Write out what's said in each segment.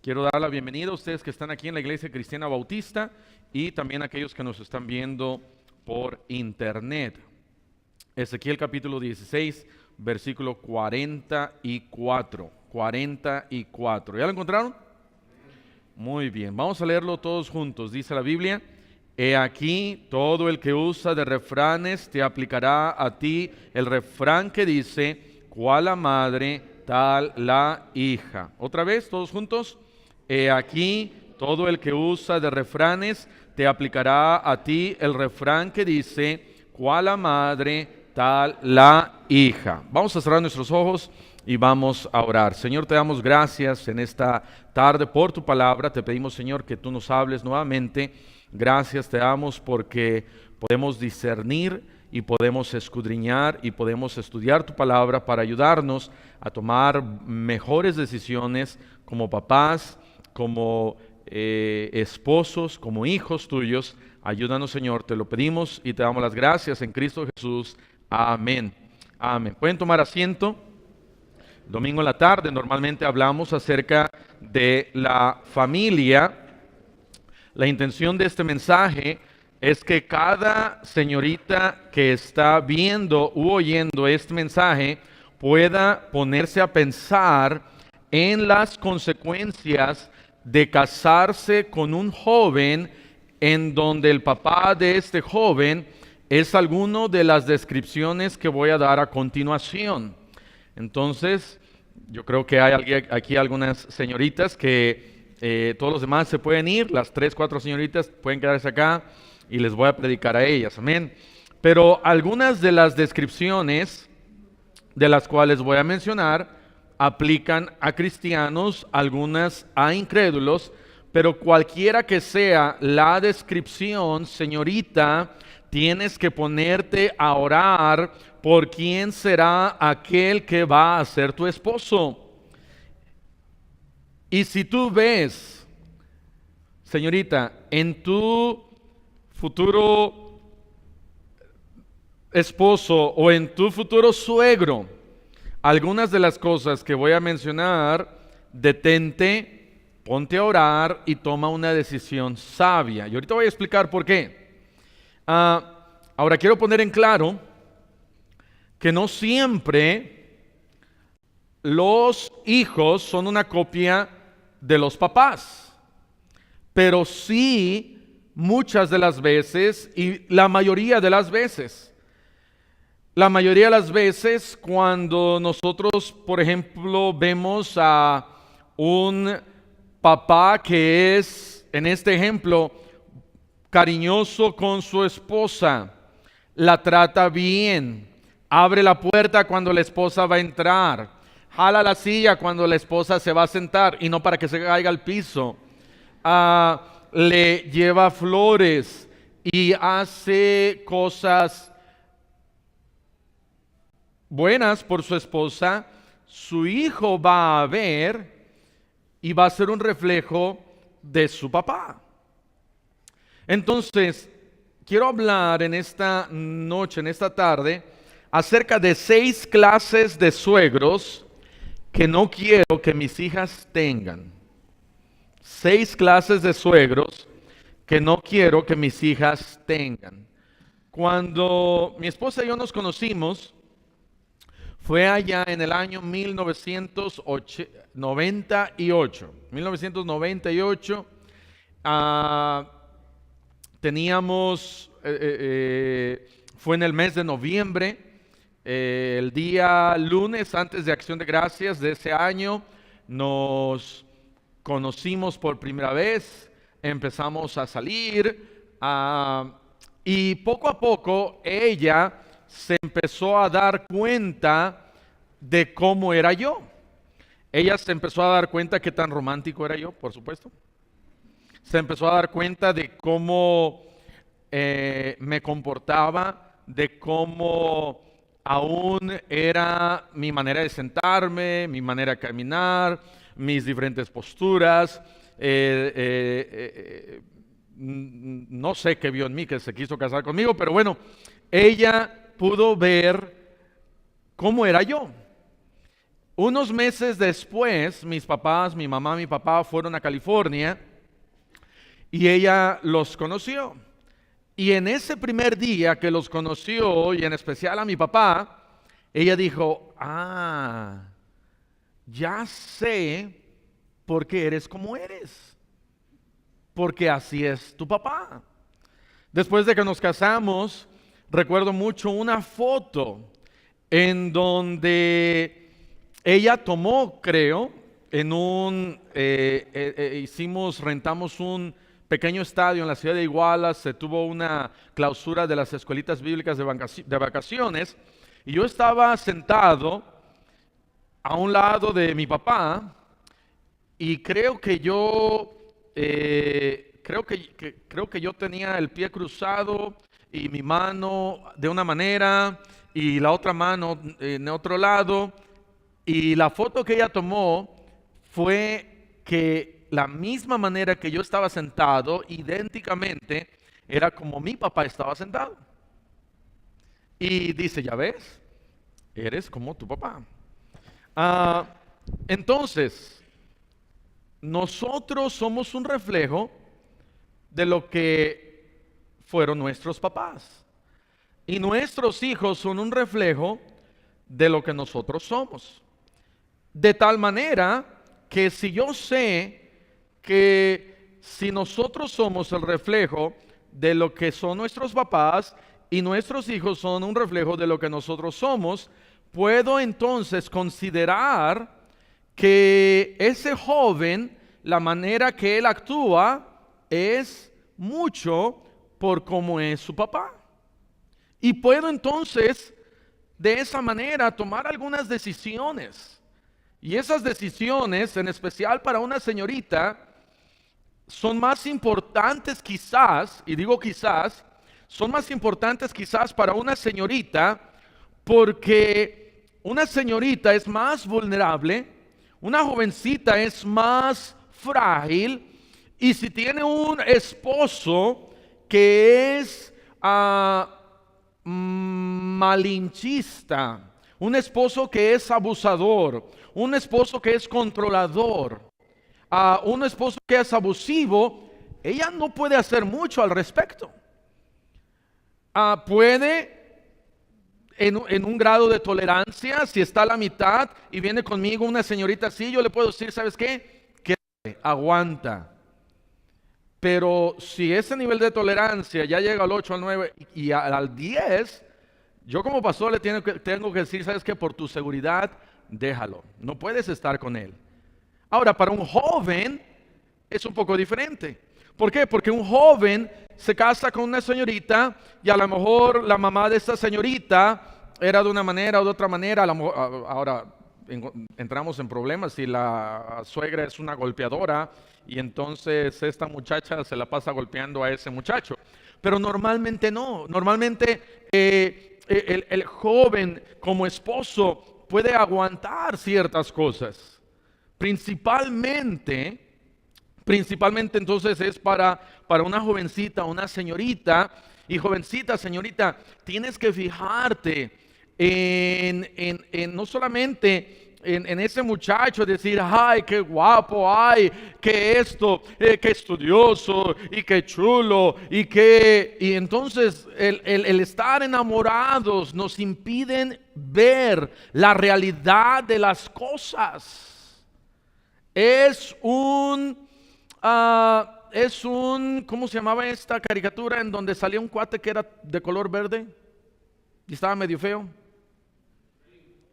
Quiero dar la bienvenida a ustedes que están aquí en la Iglesia Cristiana Bautista y también a aquellos que nos están viendo por internet. Ezequiel capítulo 16, versículo 44. 44. ¿Ya lo encontraron? Muy bien, vamos a leerlo todos juntos. Dice la Biblia: He aquí, todo el que usa de refranes te aplicará a ti el refrán que dice: cuál la madre, tal la hija. Otra vez, todos juntos. He aquí, todo el que usa de refranes te aplicará a ti el refrán que dice: cuál la madre, tal la hija. Vamos a cerrar nuestros ojos y vamos a orar. Señor, te damos gracias en esta tarde por tu palabra. Te pedimos, Señor, que tú nos hables nuevamente. Gracias te damos porque podemos discernir y podemos escudriñar y podemos estudiar tu palabra para ayudarnos a tomar mejores decisiones como papás, como esposos, como hijos tuyos. Ayúdanos, Señor, te lo pedimos y te damos las gracias en Cristo Jesús. Amén. Amén. Pueden tomar asiento. Domingo en la tarde normalmente hablamos acerca de la familia. La intención de este mensaje es que cada señorita que está viendo u oyendo este mensaje pueda ponerse a pensar en las consecuencias de casarse con un joven en donde el papá de este joven es alguno de las descripciones que voy a dar a continuación. Entonces, yo creo que hay aquí algunas señoritas que todos los demás se pueden ir, las 3, 4 señoritas pueden quedarse acá y les voy a predicar a ellas, amén. Pero algunas de las descripciones de las cuales voy a mencionar aplican a cristianos, algunas a incrédulos, pero cualquiera que sea la descripción, señorita, tienes que ponerte a orar por quién será aquel que va a ser tu esposo. Y si tú ves, señorita, en tu futuro esposo o en tu futuro suegro, algunas de las cosas que voy a mencionar, detente, ponte a orar y toma una decisión sabia. Y ahorita voy a explicar por qué. Ahora quiero poner en claro que no siempre los hijos son una copia de los papás, pero sí muchas de las veces y la mayoría de las veces. La mayoría de las veces cuando nosotros, por ejemplo, vemos a un papá que es, en este ejemplo, cariñoso con su esposa, la trata bien, abre la puerta cuando la esposa va a entrar, jala la silla cuando la esposa se va a sentar y no para que se caiga al piso, le lleva flores y hace cosas buenas por su esposa, su hijo va a ver y va a ser un reflejo de su papá. Entonces, quiero hablar en esta noche, en esta tarde, acerca de 6 clases de suegros que no quiero que mis hijas tengan. 6 clases de suegros que no quiero que mis hijas tengan. Cuando mi esposa y yo nos conocimos, fue allá en el año 1998. 1998 teníamos, fue en el mes de noviembre, el día lunes antes de Acción de Gracias de ese año, nos conocimos por primera vez, empezamos a salir y poco a poco ella se empezó a dar cuenta de cómo era yo. Ella se empezó a dar cuenta qué tan romántico era yo, por supuesto. Se empezó a dar cuenta de cómo me comportaba, de cómo aún era mi manera de sentarme, mi manera de caminar, mis diferentes posturas. No sé qué vio en mí que se quiso casar conmigo, pero bueno, ella pudo ver cómo era yo. Unos meses después, mis papás, mi mamá, mi papá fueron a California y ella los conoció. Y en ese primer día que los conoció, y en especial a mi papá, ella dijo, ya sé por qué eres como eres, porque así es tu papá. Después de que nos casamos, recuerdo mucho una foto en donde ella tomó, creo, rentamos un pequeño estadio en la ciudad de Iguala, se tuvo una clausura de las escuelitas bíblicas de vacaciones, y yo estaba sentado a un lado de mi papá, y creo que yo tenía el pie cruzado y mi mano de una manera y la otra mano en otro lado. Y la foto que ella tomó fue que la misma manera que yo estaba sentado, idénticamente, era como mi papá estaba sentado. Y dice, ya ves, eres como tu papá. Entonces, nosotros somos un reflejo de lo que fueron nuestros papás. Y nuestros hijos son un reflejo de lo que nosotros somos. De tal manera que si yo sé que si nosotros somos el reflejo de lo que son nuestros papás y nuestros hijos son un reflejo de lo que nosotros somos, puedo entonces considerar que ese joven, la manera que él actúa es mucho por cómo es su papá. Y puedo entonces de esa manera tomar algunas decisiones. Y esas decisiones, en especial para una señorita, son más importantes quizás, y digo quizás, son más importantes quizás para una señorita, porque una señorita es más vulnerable, una jovencita es más frágil, y si tiene un esposo que es malinchista, un esposo que es abusador, un esposo que es controlador, un esposo que es abusivo, ella no puede hacer mucho al respecto. Puede en un grado de tolerancia, si está a la mitad y viene conmigo una señorita así, yo le puedo decir, ¿sabes qué? Quédate, aguanta. Pero si ese nivel de tolerancia ya llega al 8, al 9 y al 10, yo como pastor le tengo que decir, ¿sabes qué? Por tu seguridad, déjalo. No puedes estar con él. Ahora, para un joven es un poco diferente. ¿Por qué? Porque un joven se casa con una señorita y a lo mejor la mamá de esa señorita era de una manera o de otra manera. Ahora entramos en problemas si la suegra es una golpeadora y entonces esta muchacha se la pasa golpeando a ese muchacho. Pero normalmente no. Normalmente el joven como esposo puede aguantar ciertas cosas. Principalmente entonces es para una jovencita, una señorita. Y jovencita, señorita, tienes que fijarte en no solamente en ese muchacho, decir, ay, qué guapo, ay, qué esto, qué estudioso, y qué chulo, y entonces el estar enamorados nos impiden ver la realidad de las cosas. ¿Cómo se llamaba esta caricatura en donde salía un cuate que era de color verde y estaba medio feo?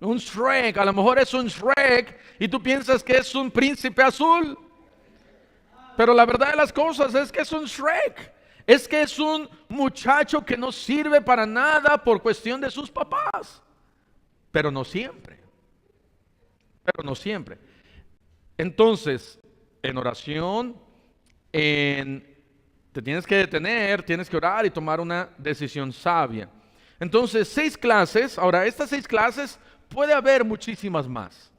Un Shrek, a lo mejor es un Shrek y tú piensas que es un príncipe azul. Pero la verdad de las cosas es que es un Shrek. Es que es un muchacho que no sirve para nada por cuestión de sus papás. Pero no siempre. Entonces, en oración, te tienes que detener, tienes que orar y tomar una decisión sabia. Entonces, 6 clases. Ahora, estas 6 clases puede haber muchísimas más.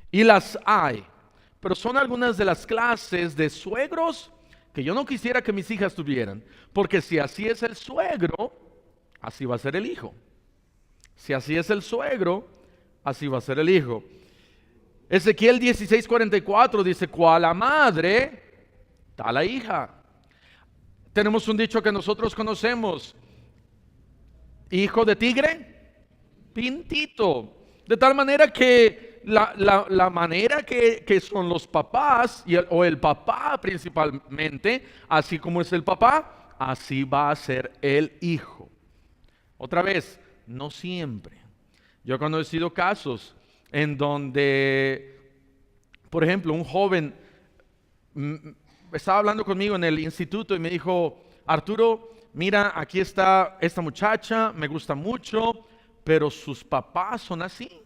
Y las hay. Pero son algunas de las clases de suegros que yo no quisiera que mis hijas tuvieran. Porque si así es el suegro, así va a ser el hijo. Si así es el suegro, así va a ser el hijo. Ezequiel 16:44 dice, cual la madre, tal la hija. Tenemos un dicho que nosotros conocemos, hijo de tigre, pintito. De tal manera que la manera que son los papás, o el papá principalmente, así como es el papá, así va a ser el hijo. Otra vez, no siempre. Yo he conocido casos en donde, por ejemplo, un joven estaba hablando conmigo en el instituto y me dijo, Arturo, mira, aquí está esta muchacha, me gusta mucho, pero sus papás son así.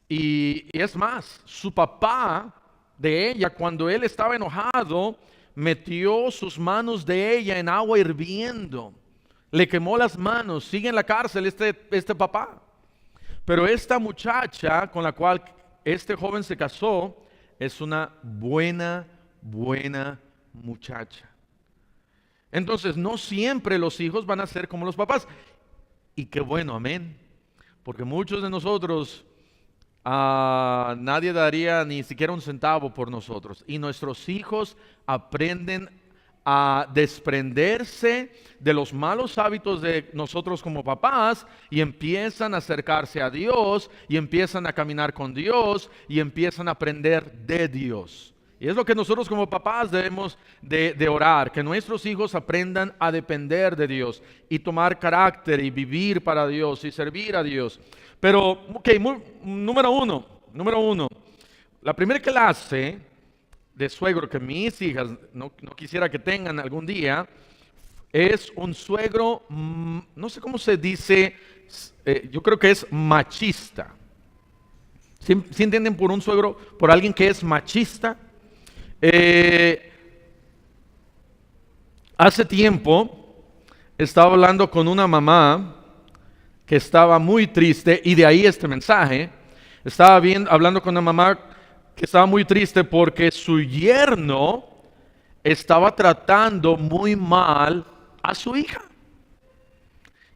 Y es más, su papá de ella, cuando él estaba enojado, metió sus manos de ella en agua hirviendo. Le quemó las manos, sigue en la cárcel este papá. Pero esta muchacha con la cual este joven se casó es una buena muchacha. Entonces, no siempre los hijos van a ser como los papás. Y qué bueno, amén. Porque muchos de nosotros, nadie daría ni siquiera un centavo por nosotros. Y nuestros hijos aprenden a desprenderse de los malos hábitos de nosotros como papás y empiezan a acercarse a Dios y empiezan a caminar con Dios y empiezan a aprender de Dios. Y es lo que nosotros como papás debemos de orar, que nuestros hijos aprendan a depender de Dios y tomar carácter y vivir para Dios y servir a Dios. Pero, número uno, la primera clase de suegro que mis hijas no quisiera que tengan algún día es un suegro, no sé cómo se dice, yo creo que es machista. ¿Sí entienden por un suegro, por alguien que es machista? Hace tiempo estaba hablando con una mamá que estaba muy triste, y de ahí este mensaje. Estaba hablando con una mamá que estaba muy triste porque su yerno estaba tratando muy mal a su hija.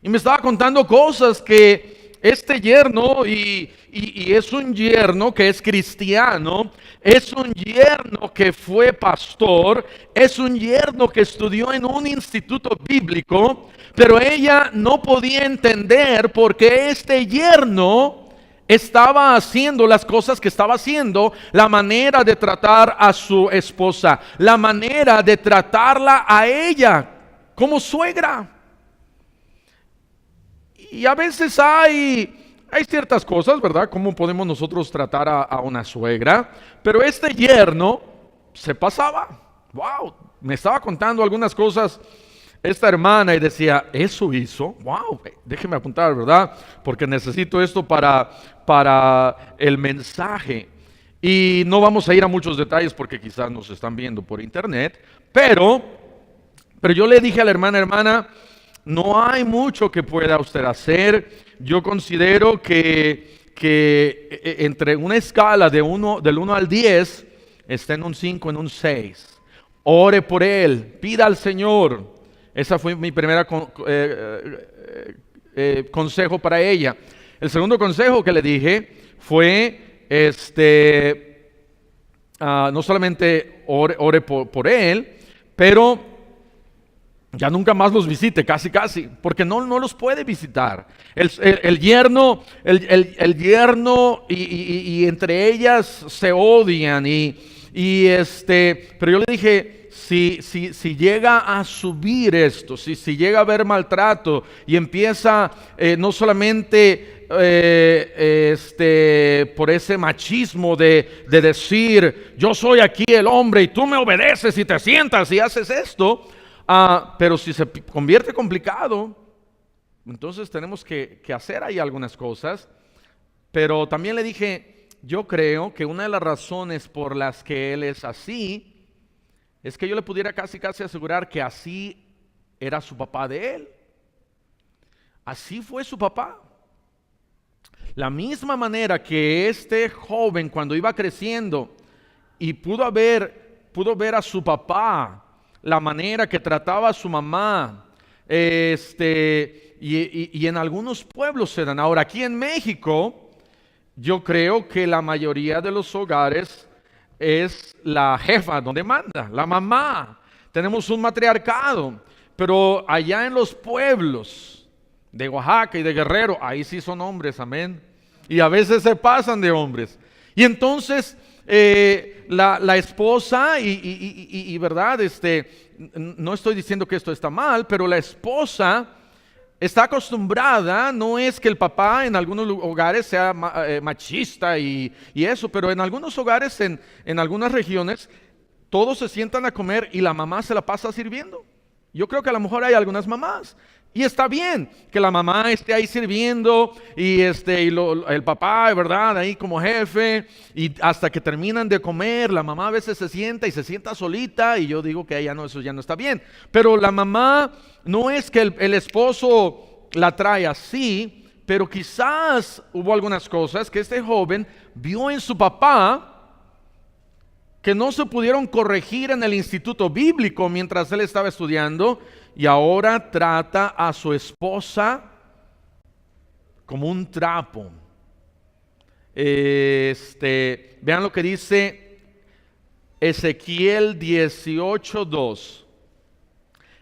Y me estaba contando cosas que este yerno, y es un yerno que es cristiano, es un yerno que fue pastor, es un yerno que estudió en un instituto bíblico, pero ella no podía entender por qué este yerno estaba haciendo las cosas que estaba haciendo, la manera de tratar a su esposa, la manera de tratarla a ella como suegra. Y a veces hay ciertas cosas, ¿verdad? ¿Cómo podemos nosotros tratar a una suegra? Pero este yerno se pasaba. Wow, me estaba contando algunas cosas esta hermana y decía, ¿eso hizo? Wow, déjeme apuntar, ¿verdad? Porque necesito esto para el mensaje. Y no vamos a ir a muchos detalles porque quizás nos están viendo por internet, pero yo le dije a la hermana, no hay mucho que pueda usted hacer. Yo considero que entre una escala del 1 al 10, está en un 5, en un 6. Ore por él, pida al Señor. Esa fue mi primera consejo para ella. El segundo consejo que le dije fue, no solamente ore por él, pero ya nunca más los visite, casi, porque no los puede visitar. El yerno y entre ellas se odian pero yo le dije, si llega a subir esto, si llega a haber maltrato y empieza no solamente por ese machismo de decir, yo soy aquí el hombre y tú me obedeces y te sientas y haces esto. Pero si se convierte complicado, entonces tenemos que hacer ahí algunas cosas. Pero también le dije, yo creo que una de las razones por las que él es así, es que yo le pudiera casi asegurar que así era su papá de él. Así fue su papá. La misma manera que este joven cuando iba creciendo y pudo ver a su papá, la manera que trataba a su mamá, Y en algunos pueblos se dan. Ahora, aquí en México, yo creo que la mayoría de los hogares es la jefa donde manda, la mamá. Tenemos un matriarcado, pero allá en los pueblos de Oaxaca y de Guerrero, ahí sí son hombres, amén. Y a veces se pasan de hombres. Y entonces la esposa, verdad, no estoy diciendo que esto está mal, pero la esposa está acostumbrada, no es que el papá en algunos hogares sea machista y eso, pero en algunos hogares, en algunas regiones, todos se sientan a comer y la mamá se la pasa sirviendo. Yo creo que a lo mejor hay algunas mamás. Y está bien que la mamá esté ahí sirviendo el papá, ¿verdad? Ahí como jefe. Y hasta que terminan de comer, la mamá a veces se sienta solita. Y yo digo que ya no, eso ya no está bien. Pero la mamá no es que el esposo la trae así, pero quizás hubo algunas cosas que este joven vio en su papá que no se pudieron corregir en el instituto bíblico mientras él estaba estudiando, y ahora trata a su esposa como un trapo. Vean lo que dice Ezequiel 18:2.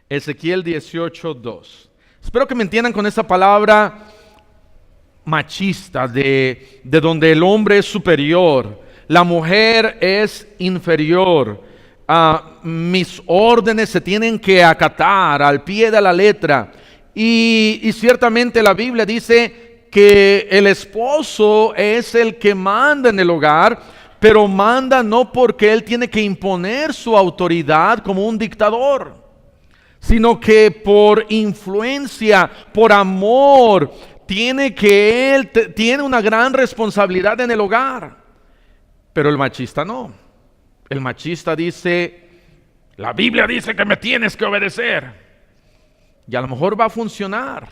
Ezequiel 18:2. Espero que me entiendan con esa palabra machista, de donde el hombre es superior, la mujer es inferior. Mis órdenes se tienen que acatar al pie de la letra. Y ciertamente la Biblia dice que el esposo es el que manda en el hogar, pero manda no porque él tiene que imponer su autoridad como un dictador, sino que por influencia, por amor, tiene una gran responsabilidad en el hogar. Pero el machista no. El machista dice, la Biblia dice que me tienes que obedecer. Y a lo mejor va a funcionar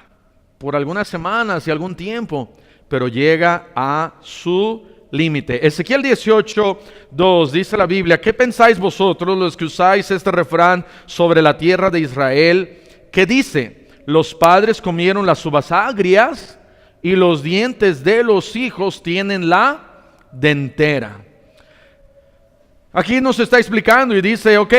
por algunas semanas y algún tiempo, pero llega a su límite. Ezequiel 18:2 dice la Biblia: ¿qué pensáis vosotros los que usáis este refrán sobre la tierra de Israel? ¿Qué dice? Los padres comieron las uvas agrias y los dientes de los hijos tienen la dentera. Aquí nos está explicando y dice, ok,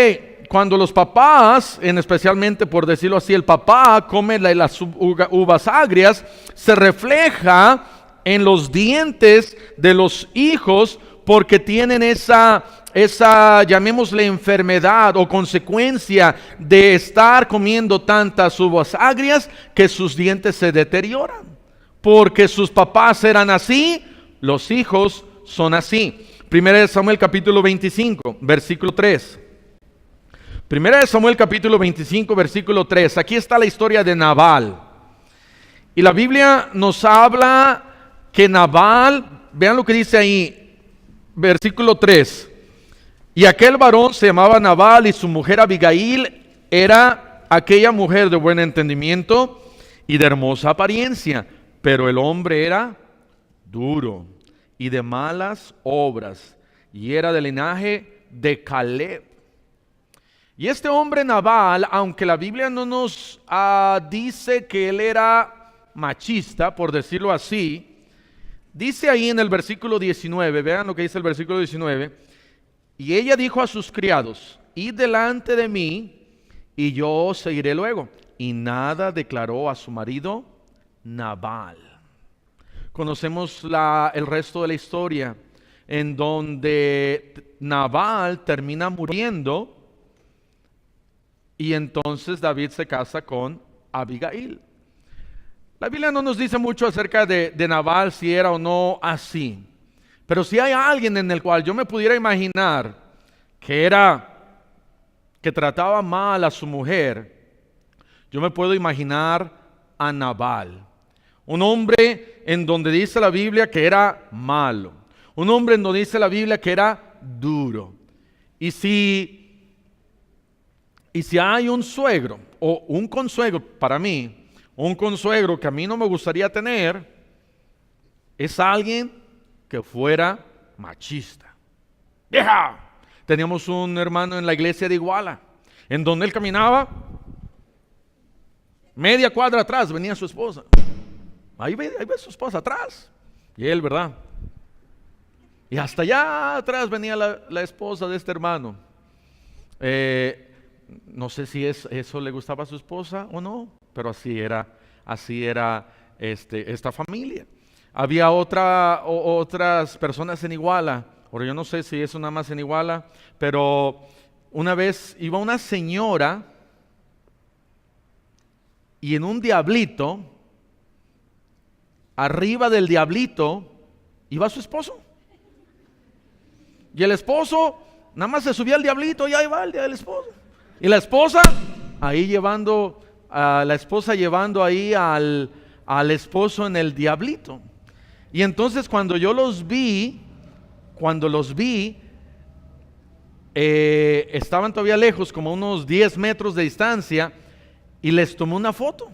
cuando los papás, especialmente por decirlo así, el papá come las uvas agrias, se refleja en los dientes de los hijos, porque tienen esa llamémosle enfermedad o consecuencia de estar comiendo tantas uvas agrias, que sus dientes se deterioran. Porque sus papás eran así, los hijos son así. Primera de Samuel capítulo 25, versículo 3. Primera de Samuel capítulo 25, versículo 3. Aquí está la historia de Nabal. Y la Biblia nos habla que Nabal, vean lo que dice ahí, versículo 3. Y aquel varón se llamaba Nabal, y su mujer Abigail era aquella mujer de buen entendimiento y de hermosa apariencia, pero el hombre era duro y de malas obras, y era del linaje de Caleb. Y este hombre Nabal, aunque la Biblia no nos dice que él era machista, por decirlo así, dice ahí en el versículo 19, vean lo que dice el versículo 19, y ella dijo a sus criados, id delante de mí, y yo os seguiré luego. Y nada declaró a su marido Nabal. Conocemos el resto de la historia, en donde Nabal termina muriendo, y entonces David se casa con Abigail. La Biblia no nos dice mucho acerca de Nabal, si era o no así. Pero si hay alguien en el cual yo me pudiera imaginar que trataba mal a su mujer, yo me puedo imaginar a Nabal. Un hombre en donde dice la Biblia que era malo. Un hombre en donde dice la Biblia que era duro. Y si hay un suegro o un consuegro, para mí, un consuegro que a mí no me gustaría tener, es alguien que fuera machista. ¡Vieja! Teníamos un hermano en la iglesia de Iguala, en donde él caminaba Media cuadra atrás venía su esposa. Ahí ve su esposa atrás. Y él, ¿verdad? Y hasta allá atrás venía la esposa de este hermano. No sé si eso le gustaba a su esposa o no, pero así era esta familia. Había otras personas en Iguala, ahora yo no sé si eso nada más en Iguala, pero una vez iba una señora y en un diablito, arriba del diablito, iba su esposo. Y el esposo nada más se subía al diablito y ahí va el esposo. Y la esposa ahí llevando ahí al esposo en el diablito. Y entonces cuando los vi, estaban todavía lejos, como unos 10 metros de distancia, y les tomé una foto.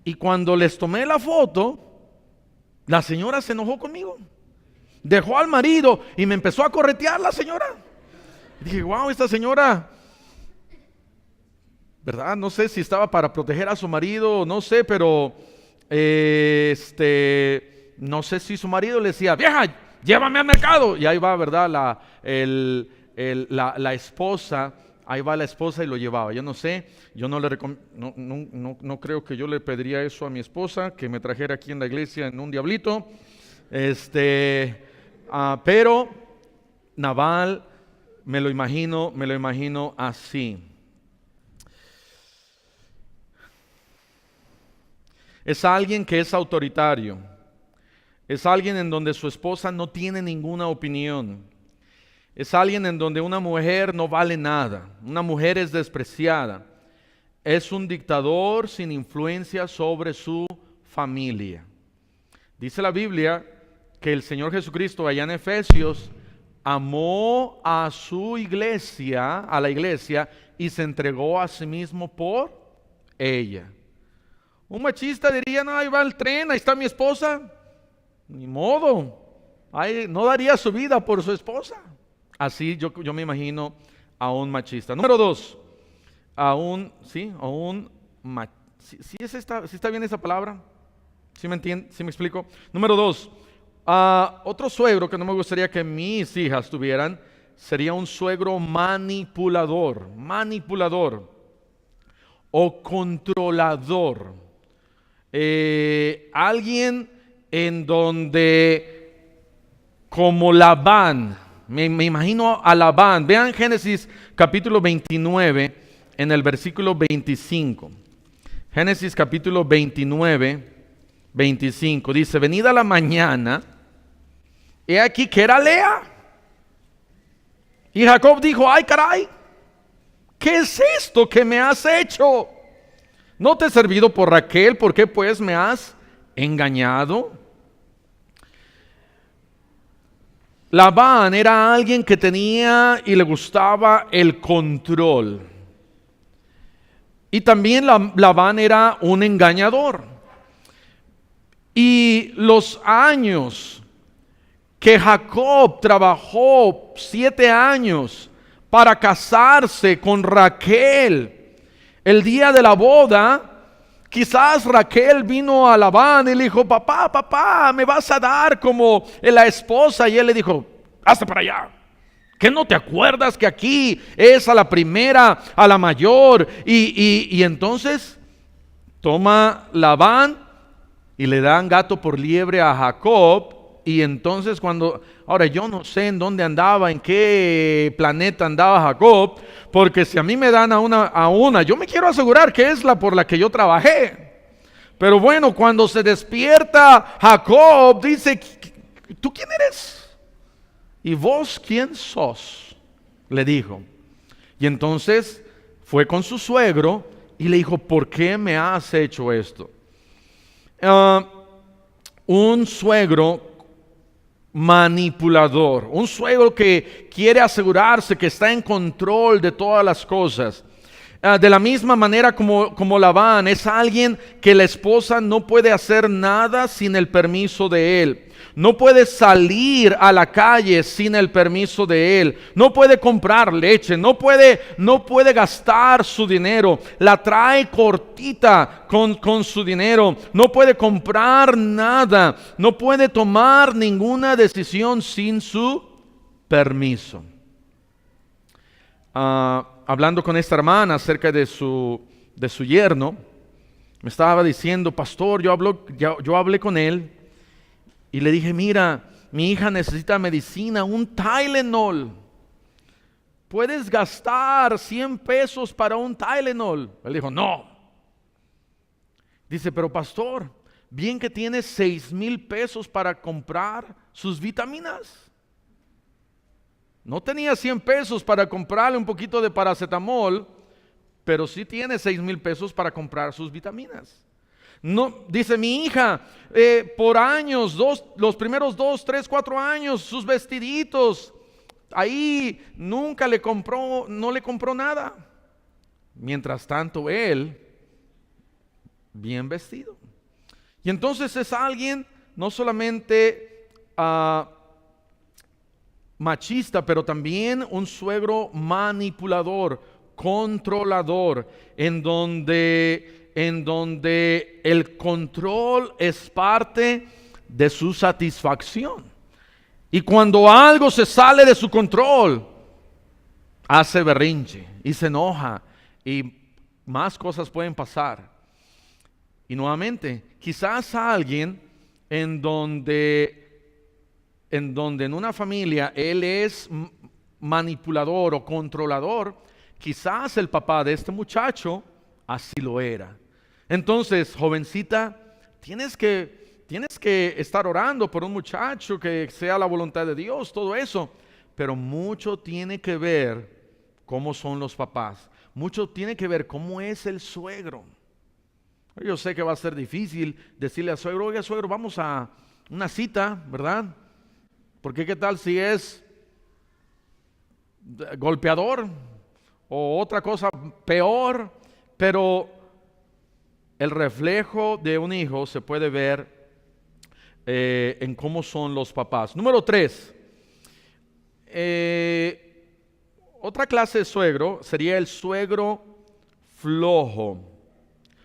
Y cuando les tomé la foto, la señora se enojó conmigo. Dejó al marido y me empezó a corretear la señora. Y dije, wow, esta señora, ¿verdad? No sé si estaba para proteger a su marido, no sé, pero no sé si su marido le decía, vieja, llévame al mercado. Y ahí va, ¿verdad? La esposa, ahí va la esposa y lo llevaba. Yo no sé, yo no no creo que yo le pediría eso a mi esposa, que me trajera aquí en la iglesia en un diablito. Pero Nabal me lo imagino así. Es alguien que es autoritario. Es alguien en donde su esposa no tiene ninguna opinión. Es alguien en donde una mujer no vale nada. Una mujer es despreciada. Es un dictador sin influencia sobre su familia. Dice la Biblia que el Señor Jesucristo allá en Efesios amó a su iglesia, a la iglesia, y se entregó a sí mismo por ella. Un machista diría, no, ahí va el tren, ahí está mi esposa. Ni modo, ahí no daría su vida por su esposa. Así yo me imagino a un machista. Número 2, ¿sí está bien esa palabra? ¿Sí me entiende? ¿Sí me explico? Número 2, otro suegro que no me gustaría que mis hijas tuvieran sería un suegro manipulador o controlador. Alguien en donde, como Labán, me imagino a Labán. Vean Génesis capítulo 29 en el versículo 25. Génesis capítulo 29, 25. Dice, venida la mañana, he aquí que era Lea. Y Jacob dijo, ay caray, ¿qué es esto que me has hecho? ¿No te he servido por Raquel? ¿Por qué pues me has engañado? Labán era alguien que tenía y le gustaba el control. Y también Labán era un engañador. Y los años que Jacob trabajó, 7 años, para casarse con Raquel, el día de la boda, quizás Raquel vino a Labán y le dijo, papá, me vas a dar como la esposa. Y él le dijo, hazte para allá. ¿Qué no te acuerdas que aquí es a la primera, a la mayor? Y entonces toma Labán y le dan gato por liebre a Jacob. Y entonces ahora yo no sé en dónde andaba, en qué planeta andaba Jacob, porque si a mí me dan a una, yo me quiero asegurar que es la por la que yo trabajé. Pero bueno, cuando se despierta Jacob, dice, ¿tú quién eres? ¿Y vos quién sos? Le dijo. Y entonces fue con su suegro y le dijo, ¿por qué me has hecho esto? Un suegro manipulador, un suegro que quiere asegurarse que está en control de todas las cosas. de la misma manera como Labán, es alguien que la esposa no puede hacer nada sin el permiso de él. No puede salir a la calle sin el permiso de él. No puede comprar leche. No puede gastar su dinero. La trae cortita con su dinero. No puede comprar nada. No puede tomar ninguna decisión sin su permiso. Hablando con esta hermana acerca de su yerno, me estaba diciendo: pastor, yo hablé con él y le dije: mira, mi hija necesita medicina, un Tylenol. ¿Puedes gastar 100 pesos para un Tylenol? Él dijo: no. Dice: pero pastor, bien que tiene 6,000 pesos para comprar sus vitaminas. No tenía 100 pesos para comprarle un poquito de paracetamol, pero sí tiene 6,000 pesos para comprar sus vitaminas. No, dice: mi hija, por años, los primeros 2, 3, 4 años, sus vestiditos, ahí nunca no le compró nada. Mientras tanto, él, bien vestido. Y entonces es alguien no solamente machista, pero también un suegro manipulador, controlador, en donde el control es parte de su satisfacción. Y cuando algo se sale de su control, hace berrinche y se enoja y más cosas pueden pasar. Y nuevamente, quizás alguien en donde en una familia él es manipulador o controlador, quizás el papá de este muchacho así lo era. Entonces, jovencita, tienes que estar orando por un muchacho que sea la voluntad de Dios, todo eso. Pero mucho tiene que ver cómo son los papás. Mucho tiene que ver cómo es el suegro. Yo sé que va a ser difícil decirle al suegro: oiga, suegro, vamos a una cita, ¿verdad? Porque qué tal si es golpeador o otra cosa peor. Pero el reflejo de un hijo se puede ver en cómo son los papás. Número 3. Otra clase de suegro sería el suegro flojo.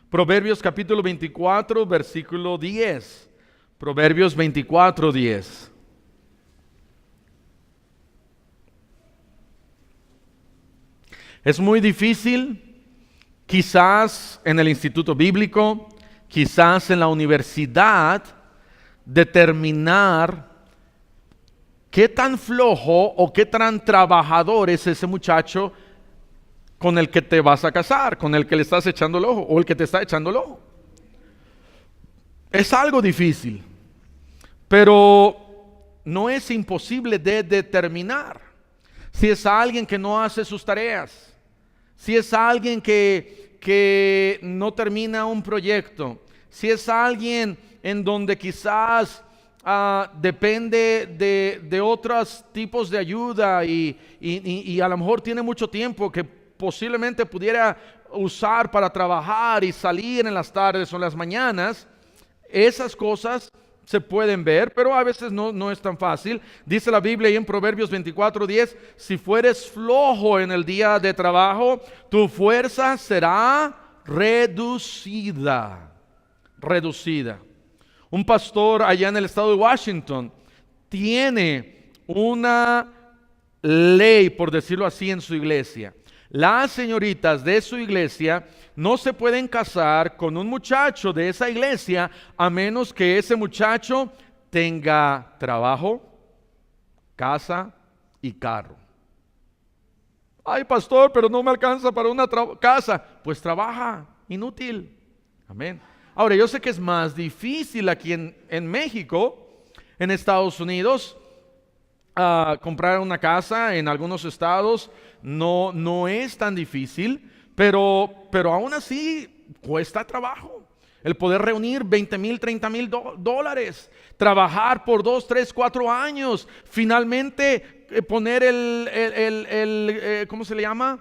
Proverbios capítulo 24, versículo 10. Proverbios 24, 10. Es muy difícil, quizás en el instituto bíblico, quizás en la universidad, determinar qué tan flojo o qué tan trabajador es ese muchacho con el que te vas a casar, con el que le estás echando el ojo o el que te está echando el ojo. Es algo difícil, pero no es imposible de determinar. Si es alguien que no hace sus tareas, si es alguien que no termina un proyecto, si es alguien en donde quizás depende de otros tipos de ayuda y a lo mejor tiene mucho tiempo que posiblemente pudiera usar para trabajar y salir en las tardes o en las mañanas, esas cosas se pueden ver, pero a veces no es tan fácil. Dice la Biblia ahí en Proverbios 24:10: si fueres flojo en el día de trabajo, tu fuerza será reducida. Un pastor allá en el estado de Washington tiene una ley, por decirlo así, en su iglesia. Las señoritas de su iglesia no se pueden casar con un muchacho de esa iglesia a menos que ese muchacho tenga trabajo, casa y carro. Ay, pastor, pero no me alcanza para una casa. Pues trabaja, inútil. Amén. Ahora, yo sé que es más difícil aquí en México, en Estados Unidos, comprar una casa. En algunos estados no es tan difícil, pero aún así cuesta trabajo. El poder reunir 20,000, 30,000 dólares, trabajar por 2, 3, 4 años, finalmente poner ¿cómo se le llama?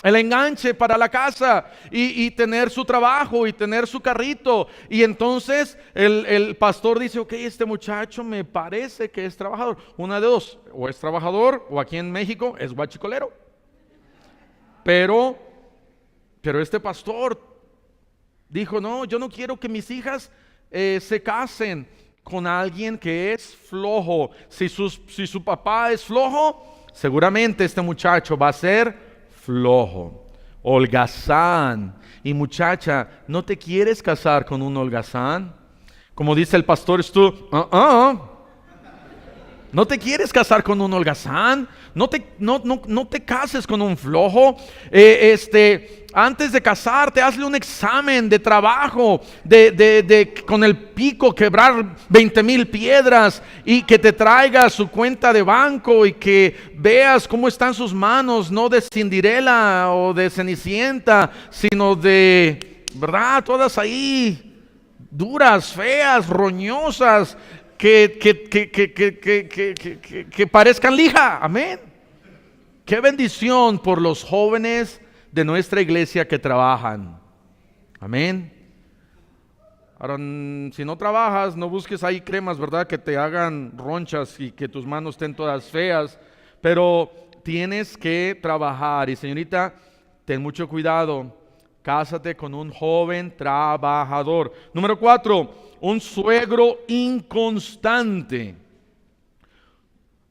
el enganche para la casa y tener su trabajo y tener su carrito. Y entonces el pastor dice, ok, este muchacho me parece que es trabajador. Una de dos, o es trabajador o aquí en México es guachicolero. Pero este pastor dijo, no, yo no quiero que mis hijas se casen con alguien que es flojo. Si su papá es flojo, seguramente este muchacho va a ser flojo, holgazán. Y muchacha, ¿no te quieres casar con un holgazán? Como dice el pastor Stu, ¿no te quieres casar con un holgazán? No te cases con un flojo. Antes de casarte, hazle un examen de trabajo, con el pico quebrar 20,000 piedras y que te traiga su cuenta de banco y que veas cómo están sus manos, no de Cinderela o de Cenicienta, sino de, ¿verdad? Todas ahí, duras, feas, roñosas, que parezcan lija. Amén. Qué bendición por los jóvenes de nuestra iglesia que trabajan. Amén. Ahora, si no trabajas, no busques ahí cremas, ¿verdad? Que te hagan ronchas y que tus manos estén todas feas. Pero tienes que trabajar. Y señorita, ten mucho cuidado. Cásate con un joven trabajador. Número 4, un suegro inconstante.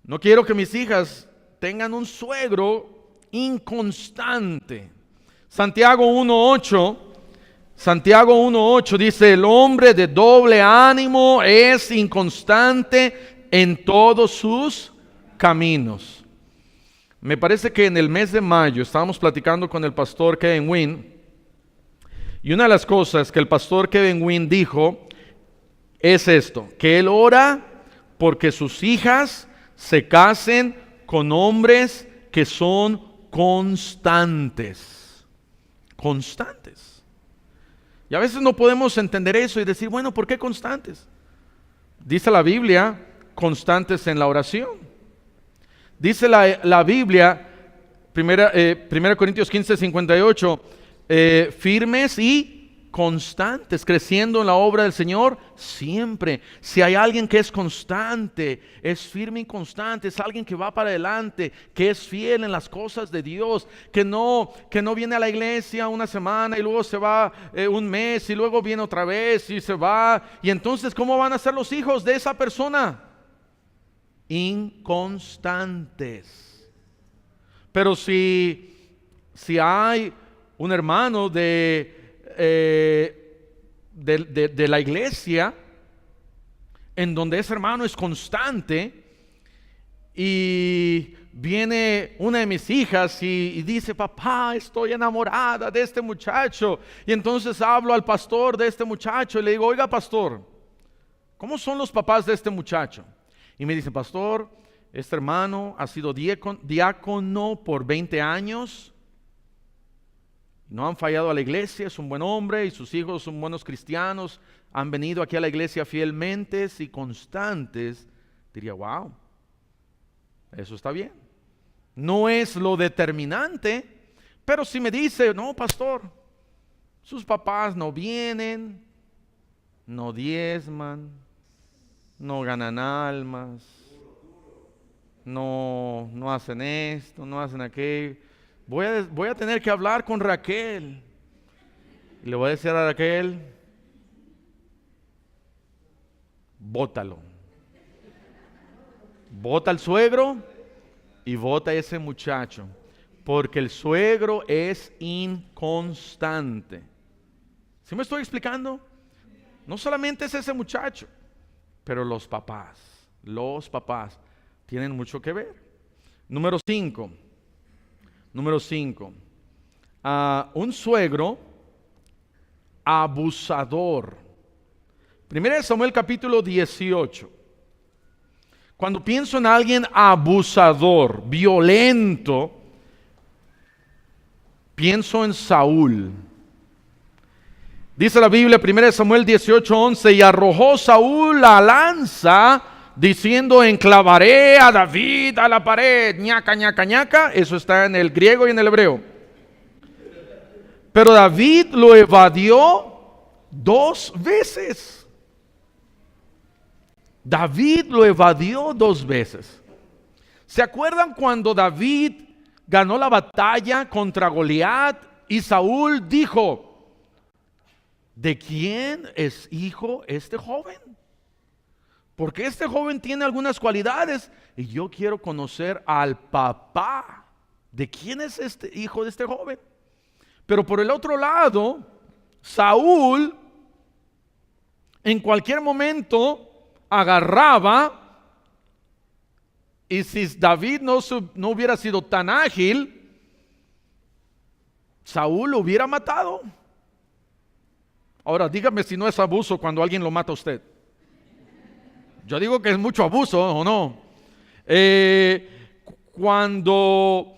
No quiero que mis hijas tengan un suegro inconstante. Santiago 1:8 dice, el hombre de doble ánimo es inconstante en todos sus caminos. Me parece que en el mes de mayo estábamos platicando con el pastor Kevin Wynn, y una de las cosas que el pastor Kevin Wynn dijo es esto, que él ora porque sus hijas se casen con hombres que son constantes. Constantes. Y a veces no podemos entender eso y decir, bueno, ¿por qué constantes? Dice la Biblia, constantes en la oración. Dice la Biblia, 1 Corintios 15:58, firmes y constantes, creciendo en la obra del Señor siempre. Si hay alguien que es constante, es firme y constante, es alguien que va para adelante, que es fiel en las cosas de Dios, que no viene a la iglesia una semana y luego se va un mes y luego viene otra vez y se va. Y entonces, ¿cómo van a ser los hijos de esa persona? Inconstantes. Pero si hay un hermano de la iglesia en donde ese hermano es constante y viene una de mis hijas y dice, papá, estoy enamorada de este muchacho, y entonces hablo al pastor de este muchacho y le digo, oiga pastor, ¿cómo son los papás de este muchacho? Y me dice, pastor, este hermano ha sido diácono por 20 años, no han fallado a la iglesia, es un buen hombre y sus hijos son buenos cristianos, han venido aquí a la iglesia fielmente y constantes. Diría, wow, eso está bien. No es lo determinante, pero si me dice, no pastor, sus papás no vienen, no diezman, no ganan almas, no hacen esto, no hacen aquello, voy a tener que hablar con Raquel. Y le voy a decir a Raquel, bótalo. Bota al suegro y bota a ese muchacho, porque el suegro es inconstante. ¿Sí me estoy explicando? No solamente es ese muchacho, pero los papás tienen mucho que ver. Número 5, un suegro abusador. 1 Samuel capítulo 18. Cuando pienso en alguien abusador, violento, pienso en Saúl. Dice la Biblia, 1 Samuel 18:11, y arrojó Saúl la lanza, diciendo, enclavaré a David a la pared, ñaca, ñaca, ñaca. Eso está en el griego y en el hebreo. Pero David lo evadió 2 veces. David lo evadió 2 veces. ¿Se acuerdan cuando David ganó la batalla contra Goliat y Saúl dijo: ¿de quién es hijo este joven? Porque este joven tiene algunas cualidades y yo quiero conocer al papá. ¿De quién es este hijo de este joven? Pero por el otro lado, Saúl en cualquier momento agarraba, y si David no hubiera sido tan ágil, Saúl lo hubiera matado. Ahora dígame si no es abuso cuando alguien lo mata a usted. Yo digo que es mucho abuso, ¿o no? Cuando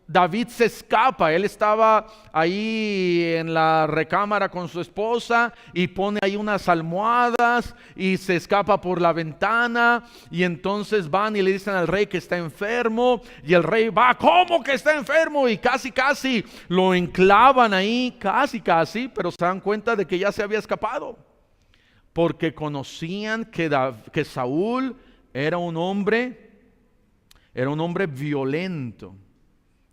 David se escapa, él estaba ahí en la recámara con su esposa y pone ahí unas almohadas y se escapa por la ventana, y entonces van y le dicen al rey que está enfermo, y el rey va: ¿cómo que está enfermo? Y casi lo enclavan ahí, casi, pero se dan cuenta de que ya se había escapado, porque conocían que Saúl era un hombre violento.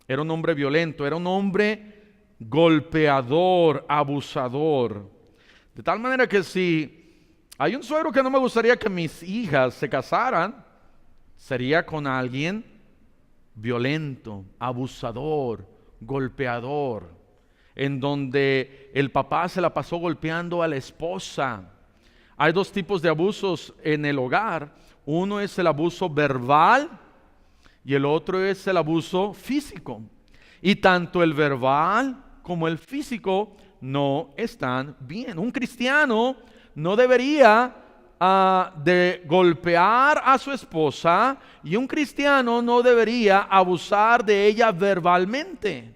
Era un hombre violento, era un hombre golpeador, abusador. De tal manera que si hay un suegro que no me gustaría que mis hijas se casaran, sería con alguien violento, abusador, golpeador, en donde el papá se la pasó golpeando a la esposa. Hay 2 tipos de abusos en el hogar. Uno es el abuso verbal y el otro es el abuso físico. Y tanto el verbal como el físico no están bien. Un cristiano no debería de golpear a su esposa, y un cristiano no debería abusar de ella verbalmente.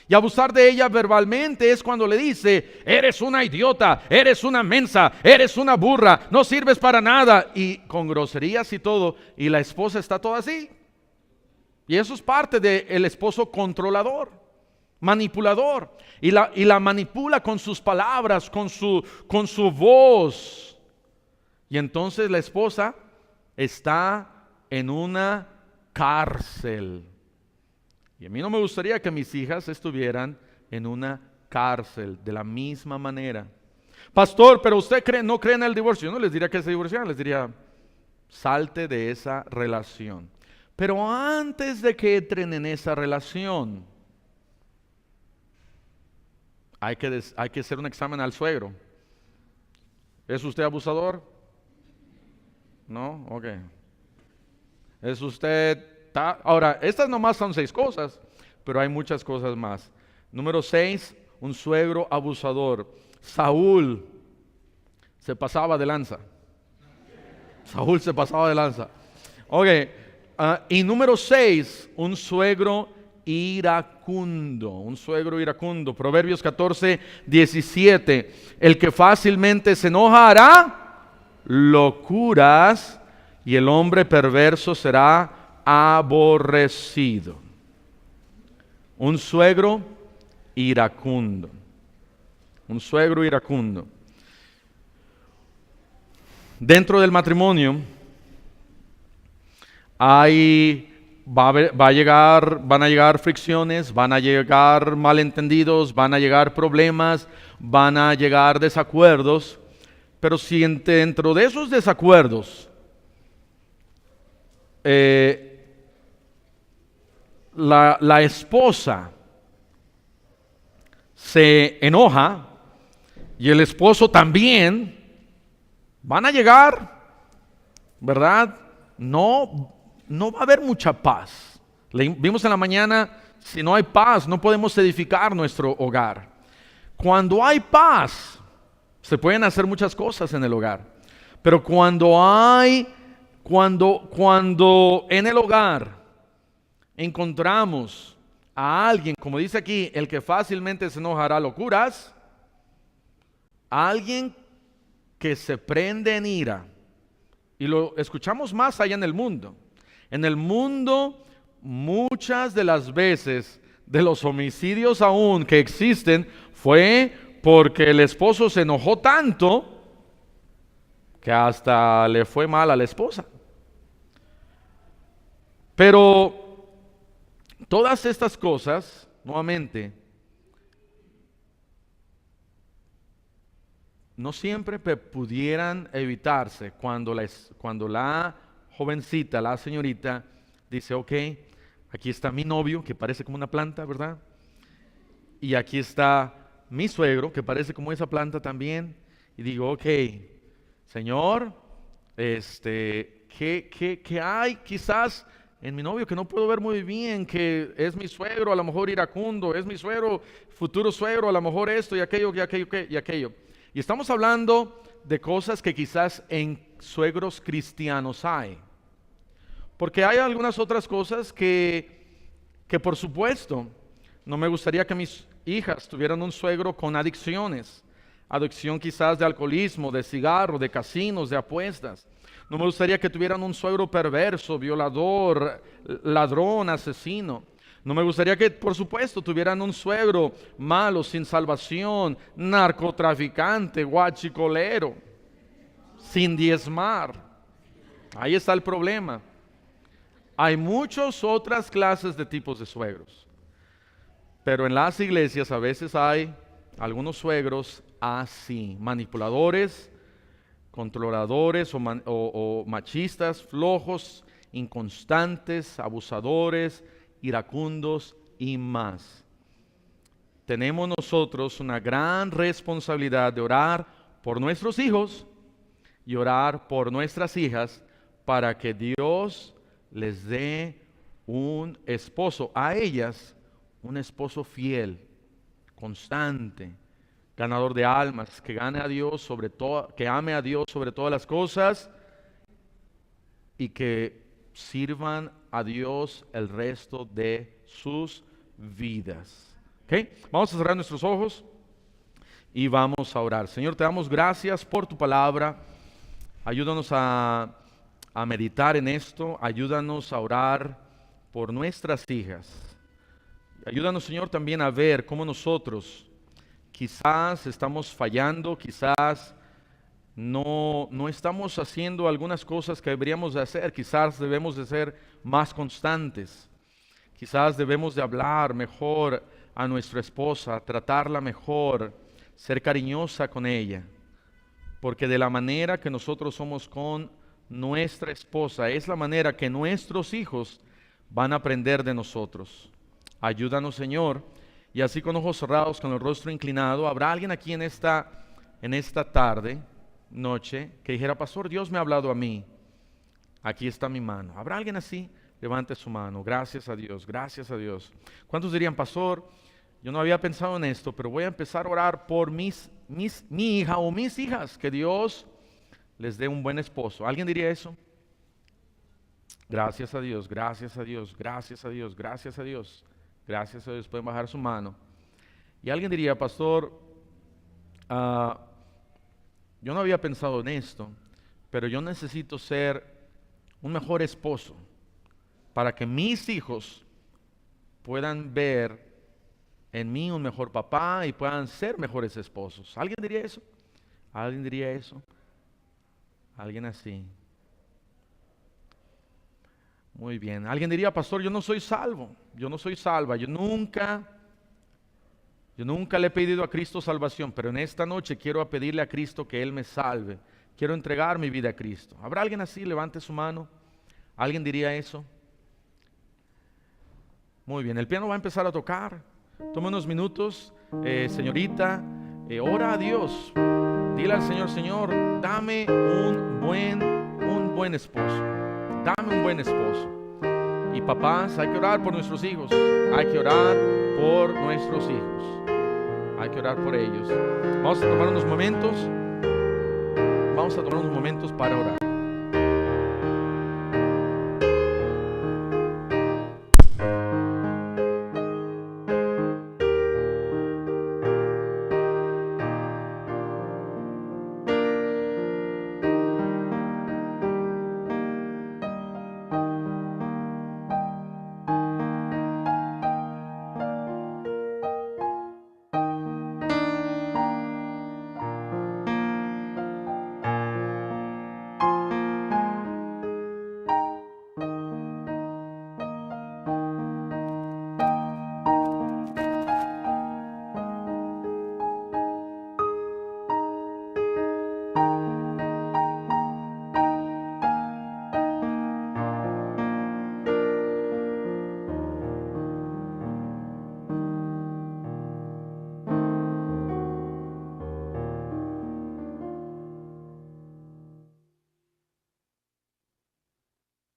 Y abusar de ella verbalmente es cuando le dice: eres una idiota, eres una mensa, eres una burra, no sirves para nada, y con groserías y todo, y la esposa está toda así. Y eso es parte del esposo controlador, manipulador, y la manipula con sus palabras, con su voz. Y entonces la esposa está en una cárcel. Y a mí no me gustaría que mis hijas estuvieran en una cárcel de la misma manera. Pastor, pero usted no cree en el divorcio. Yo no les diría que se divorciaran, les diría: salte de esa relación. Pero antes de que entren en esa relación, hay que hacer un examen al suegro. ¿Es usted abusador? ¿No? Ok. ¿Es usted? Ahora, estas nomás son 6 cosas, pero hay muchas cosas más. Número 6, un suegro abusador. Saúl se pasaba de lanza. Saúl se pasaba de lanza. Ok. Y número 6, un suegro iracundo. Un suegro iracundo. Proverbios 14:17. El que fácilmente se enoja hará locuras, y el hombre perverso será aborrecido. Un suegro iracundo. Un suegro iracundo. Dentro del matrimonio van a llegar fricciones, van a llegar malentendidos, van a llegar problemas, van a llegar desacuerdos. Pero si dentro de esos desacuerdos la esposa se enoja y el esposo también, van a llegar, ¿verdad? No va a haber mucha paz. Vimos en la mañana, si no hay paz, no podemos edificar nuestro hogar. Cuando hay paz, se pueden hacer muchas cosas en el hogar. Pero cuando en el hogar encontramos a alguien, como dice aquí, el que fácilmente se enojará locuras, alguien que se prende en ira, y lo escuchamos más allá en el mundo. En el mundo, muchas de las veces, de los homicidios aún que existen fue porque el esposo se enojó tanto que hasta le fue mal a la esposa. Pero todas estas cosas, nuevamente, no siempre pudieran evitarse cuando la jovencita, la señorita, dice, ok, aquí está mi novio, que parece como una planta, ¿verdad? Y aquí está mi suegro, que parece como esa planta también. Y digo, ok, Señor, ¿qué hay quizás en mi novio que no puedo ver muy bien? Que es mi suegro, a lo mejor iracundo, es mi suegro, futuro suegro, a lo mejor esto y aquello, y aquello, y aquello. Y estamos hablando de cosas que quizás en suegros cristianos hay. Porque hay algunas otras cosas que por supuesto, no me gustaría que mis hijas tuvieran un suegro con adicciones. Adicción quizás de alcoholismo, de cigarro, de casinos, de apuestas. No me gustaría que tuvieran un suegro perverso, violador, ladrón, asesino. No me gustaría que, por supuesto, tuvieran un suegro malo, sin salvación, narcotraficante, guachicolero, sin diezmar. Ahí está el problema. Hay muchas otras clases de tipos de suegros, pero en las iglesias a veces hay algunos suegros así, manipuladores, controladores o machistas, flojos, inconstantes, abusadores, iracundos y más. Tenemos nosotros una gran responsabilidad de orar por nuestros hijos y orar por nuestras hijas para que Dios les dé un esposo, a ellas un esposo fiel, constante, ganador de almas, que gane a Dios sobre todo, que ame a Dios sobre todas las cosas y que sirvan a Dios el resto de sus vidas. ¿Ok? Vamos a cerrar nuestros ojos y vamos a orar. Señor, te damos gracias por tu palabra. Ayúdanos a meditar en esto. Ayúdanos a orar por nuestras hijas. Ayúdanos, Señor, también a ver cómo nosotros quizás estamos fallando, quizás no estamos haciendo algunas cosas que deberíamos de hacer. Quizás debemos de ser más constantes. Quizás debemos de hablar mejor a nuestra esposa, tratarla mejor, ser cariñosa con ella. Porque de la manera que nosotros somos con nuestra esposa, es la manera que nuestros hijos van a aprender de nosotros. Ayúdanos, Señor. Y así con ojos cerrados, con el rostro inclinado, habrá alguien aquí en esta tarde, noche, que dijera, pastor, Dios me ha hablado a mí. Aquí está mi mano. ¿Habrá alguien así? Levante su mano. Gracias a Dios, gracias a Dios. ¿Cuántos dirían, pastor, yo no había pensado en esto, pero voy a empezar a orar por mi hija o mis hijas, que Dios les dé un buen esposo? ¿Alguien diría eso? Gracias a Dios, gracias a Dios, gracias a Dios, gracias a Dios. Gracias a Dios, pueden bajar su mano. Y alguien diría, pastor, yo no había pensado en esto, pero yo necesito ser un mejor esposo para que mis hijos puedan ver en mí un mejor papá y puedan ser mejores esposos. ¿Alguien diría eso? ¿Alguien diría eso? ¿Alguien así? Muy bien. Alguien diría, pastor, yo no soy salvo, yo no soy salva, yo nunca le he pedido a Cristo salvación, pero en esta noche quiero pedirle a Cristo que Él me salve. Quiero entregar mi vida a Cristo. ¿Habrá alguien así? Levante su mano. ¿Alguien diría eso? Muy bien, el piano va a empezar a tocar. Toma unos minutos, señorita, ora a Dios. Dile al Señor, Señor, dame un buen esposo. Dame un buen esposo. Y papás, hay que orar por nuestros hijos. Hay que orar por nuestros hijos. Hay que orar por ellos. Vamos a tomar unos momentos. Vamos a tomar unos momentos para orar.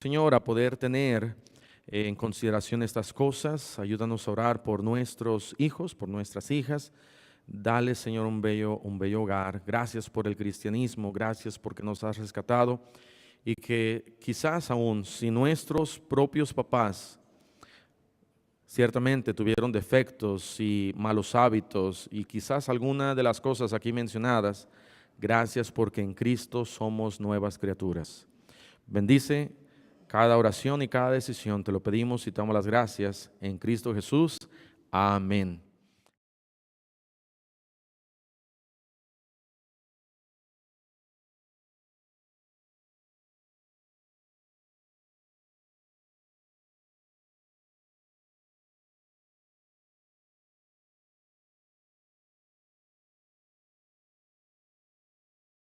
Señor, a poder tener en consideración estas cosas. Ayúdanos a orar por nuestros hijos, por nuestras hijas. Dale, Señor, un bello hogar. Gracias por el cristianismo, gracias porque nos has rescatado. Y que quizás aún si nuestros propios papás ciertamente tuvieron defectos y malos hábitos y quizás alguna de las cosas aquí mencionadas, gracias porque en Cristo somos nuevas criaturas. Bendice cada oración y cada decisión, te lo pedimos y te damos las gracias en Cristo Jesús. Amén.